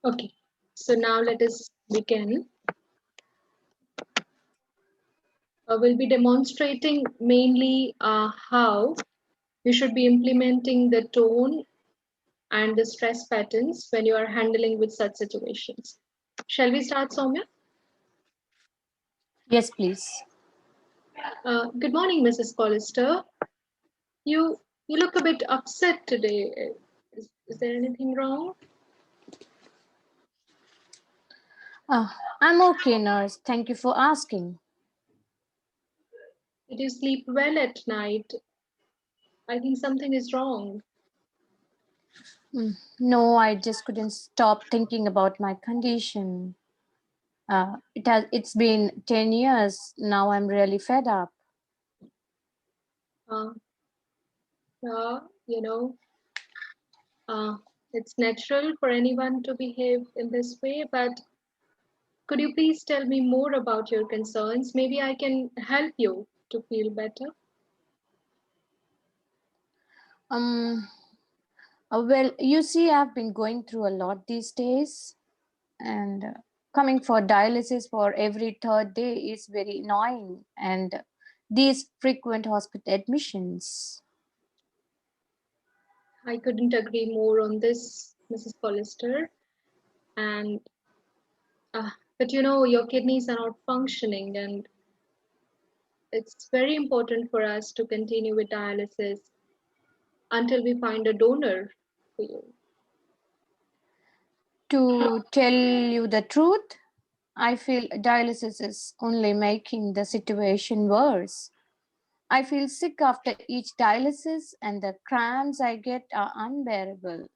Okay, so now let us begin. We'll be demonstrating mainly how you should be implementing the tone and the stress patterns when you are handling with such situations. Shall we start, Soumya? Yes, please. Good morning, Mrs. Collister. You you look a bit upset today. Is there anything wrong? I'm okay, nurse. Thank you for asking. Did you sleep well at night? I think something is wrong. No, I just couldn't stop thinking about my condition. It's been 10 years. Now I'm really fed up. Uh, yeah, you know, uh, it's natural for anyone to behave in this way, but could you please tell me more about your concerns? Maybe I can help you to feel better. Um, well, you see, I've been going through a lot these days, and coming for dialysis for every third day is very annoying. And these frequent hospital admissions. I couldn't agree more on this, Mrs. Collister. And but your kidneys are not functioning, and it's very important for us to continue with dialysis until we find a donor for you. To tell you the truth, I feel dialysis is only making the situation worse. I feel sick after each dialysis, and the cramps I get are unbearable.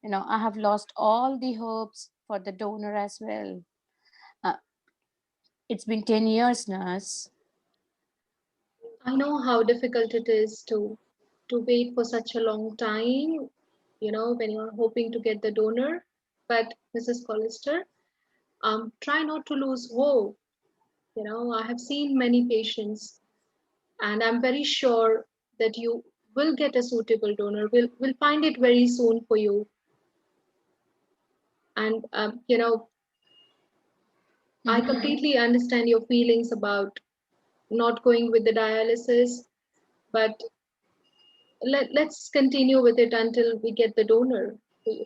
I have lost all the hopes for the donor as well. Uh, it's been 10 years, nurse. I know how difficult it is to wait for such a long time, when you're hoping to get the donor. But Mrs. Collister, try not to lose hope. I have seen many patients, and I'm very sure that you will get a suitable donor. We'll find it very soon for you. And I completely understand your feelings about not going with the dialysis, but let's continue with it until we get the donor for you.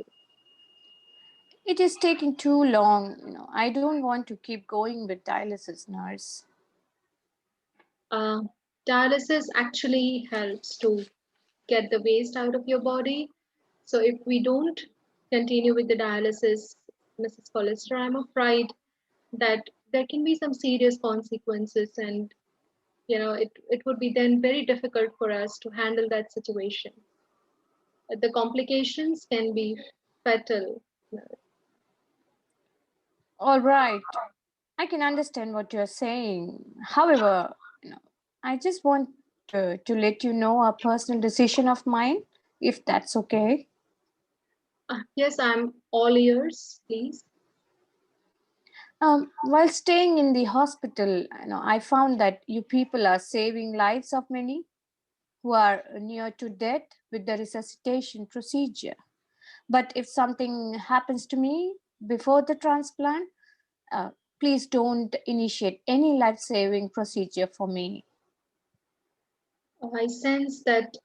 It is taking too long. I don't want to keep going with dialysis, nurse. Uh, Dialysis actually helps to get the waste out of your body. So if we don't continue with the dialysis, Mrs. Collister, I'm afraid that there can be some serious consequences, and it would be then very difficult for us to handle that situation. The complications can be fatal. All right. I can understand what you're saying. However, I just want to let you know a personal decision of mine, if that's okay. Yes, I'm all ears, please. While staying in the hospital, I found that you people are saving lives of many who are near to death with the resuscitation procedure. But if something happens to me before the transplant, uh, please don't initiate any life-saving procedure for me. I sense that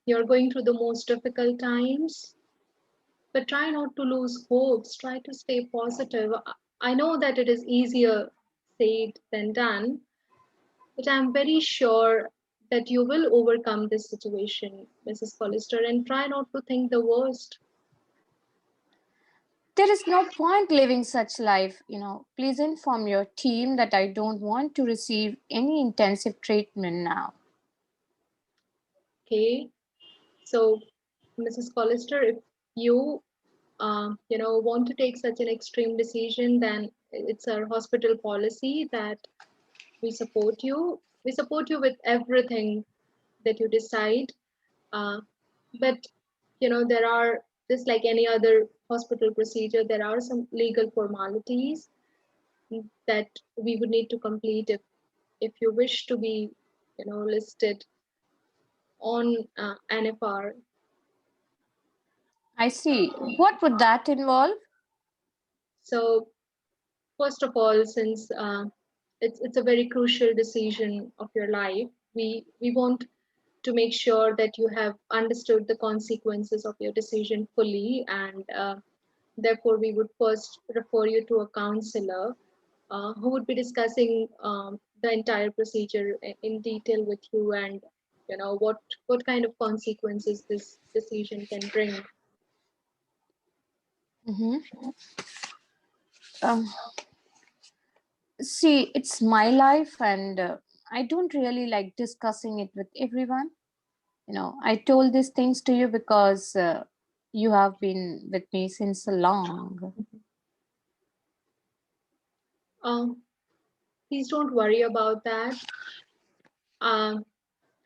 you're going through the most difficult times, but try not to lose hopes. Try to stay positive. I know that it is easier said than done, but I'm very sure that you will overcome this situation, Mrs. Collister, and try not to think the worst. There is no point living such life. Please inform your team that I don't want to receive any intensive treatment now. Okay, so Mrs. Collister, if you want to take such an extreme decision, then it's our hospital policy that we support you. We support you with everything that you decide. Uh, but there are, just like any other hospital procedure, there are some legal formalities that we would need to complete if you wish to be listed on NFR. I see. What would that involve? So first of all, since it's a very crucial decision of your life, we want to make sure that you have understood the consequences of your decision fully, and therefore we would first refer you to a counselor who would be discussing the entire procedure in detail with you, and what kind of consequences this decision can bring. Mhm. Um, See, it's my life, and I don't really like discussing it with everyone. I told these things to you because you have been with me since so long. um, Please don't worry about that. um,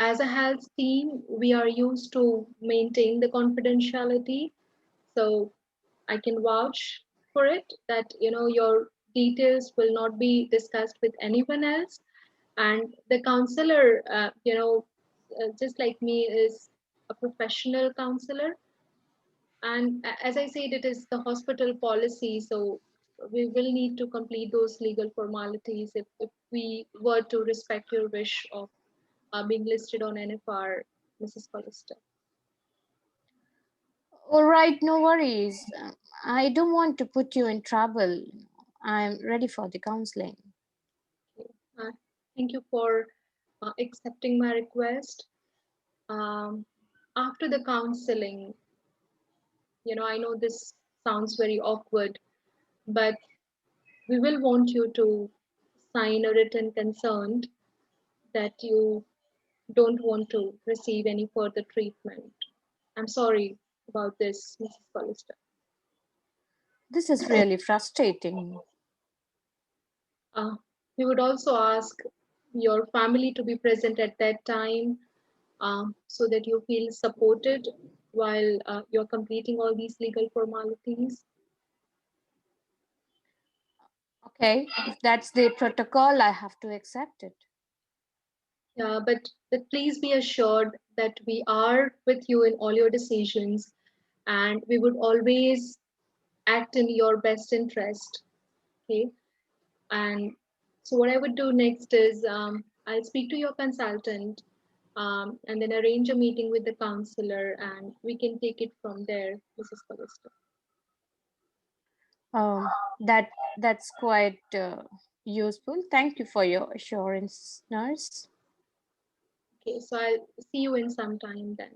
as a health team, we are used to maintain the confidentiality, so I can vouch for it that your details will not be discussed with anyone else. And the counselor, just like me, is a professional counselor. And as I said, it is the hospital policy, so we will need to complete those legal formalities if we were to respect your wish of being listed on NFR, Mrs. Collister. All right, no worries. I don't want to put you in trouble. I'm ready for the counseling. Okay. Thank you for accepting my request. Um, After the counseling, I know this sounds very awkward, but we will want you to sign a written consent that you don't want to receive any further treatment. I'm sorry about this, Mrs. Collister. This is really frustrating. Uh, we would also ask your family to be present at that time, so that you feel supported while you're completing all these legal formalities. Okay, if that's the protocol, I have to accept it. Yeah, but please be assured that we are with you in all your decisions, and we would always act in your best interest. Okay. And so what I would do next is I'll speak to your consultant, and then arrange a meeting with the counselor, and we can take it from there, Mrs. Callister. That's quite useful. Thank you for your assurance, nurse. Okay, so I'll see you in some time then.